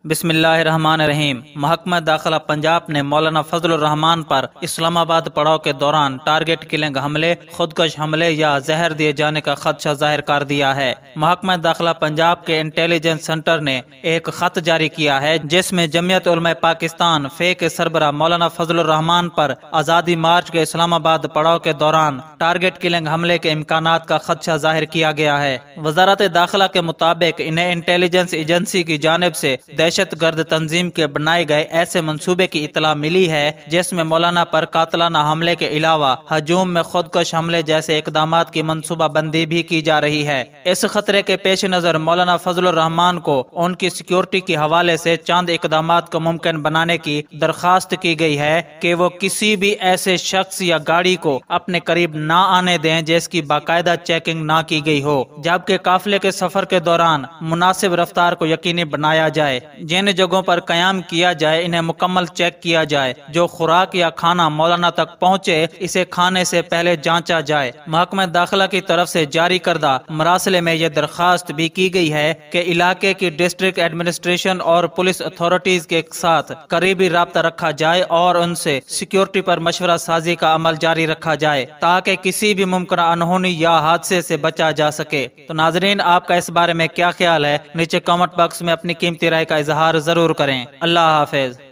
بسم اللہ الرحمن الرحیم۔ محکمہ داخلہ پنجاب نے مولانا فضل الرحمان پر اسلام آباد پڑاؤ کے دوران ٹارگٹ کلنگ حملے، خودکش حملے یا زہر دیے جانے کا خدشہ ظاہر کر دیا ہے۔ محکمہ داخلہ پنجاب کے انٹیلیجنس سینٹر نے ایک خط جاری کیا ہے جس میں جمعیت علماء پاکستان فے کے سربراہ مولانا فضل الرحمان پر آزادی مارچ کے اسلام آباد پڑاؤ کے دوران ٹارگٹ کلنگ حملے کے امکانات کا خدشہ ظاہر کیا گیا ہے۔ وزارت داخلہ کے مطابق انہیں انٹیلیجنس ایجنسی کی جانب سے دہشت گرد تنظیم کے بنائے گئے ایسے منصوبے کی اطلاع ملی ہے جس میں مولانا پر قاتلانہ حملے کے علاوہ ہجوم میں خودکش حملے جیسے اقدامات کی منصوبہ بندی بھی کی جا رہی ہے۔ اس خطرے کے پیش نظر مولانا فضل الرحمان کو ان کی سیکیورٹی کے حوالے سے چند اقدامات کو ممکن بنانے کی درخواست کی گئی ہے کہ وہ کسی بھی ایسے شخص یا گاڑی کو اپنے قریب نہ آنے دیں جس کی باقاعدہ چیکنگ نہ کی گئی ہو، جبکہ قافلے کے سفر کے دوران مناسب رفتار کو یقینی بنایا جائے۔ جن جگہوں پر قیام کیا جائے انہیں مکمل چیک کیا جائے۔ جو خوراک یا کھانا مولانا تک پہنچے اسے کھانے سے پہلے جانچا جائے۔ محکمہ داخلہ کی طرف سے جاری کردہ مراسلے میں یہ درخواست بھی کی گئی ہے کہ علاقے کی ڈسٹرکٹ ایڈمنسٹریشن اور پولیس اتھارٹیز کے ساتھ قریبی رابطہ رکھا جائے اور ان سے سیکیورٹی پر مشورہ سازی کا عمل جاری رکھا جائے تاکہ کسی بھی ممکنہ انہونی یا حادثے سے بچا جا سکے۔ تو ناظرین، آپ کا اس بارے میں کیا خیال ہے؟ نیچے کامنٹ باکس میں اپنی قیمتی رائے کا اظہار ضرور کریں۔ اللہ حافظ۔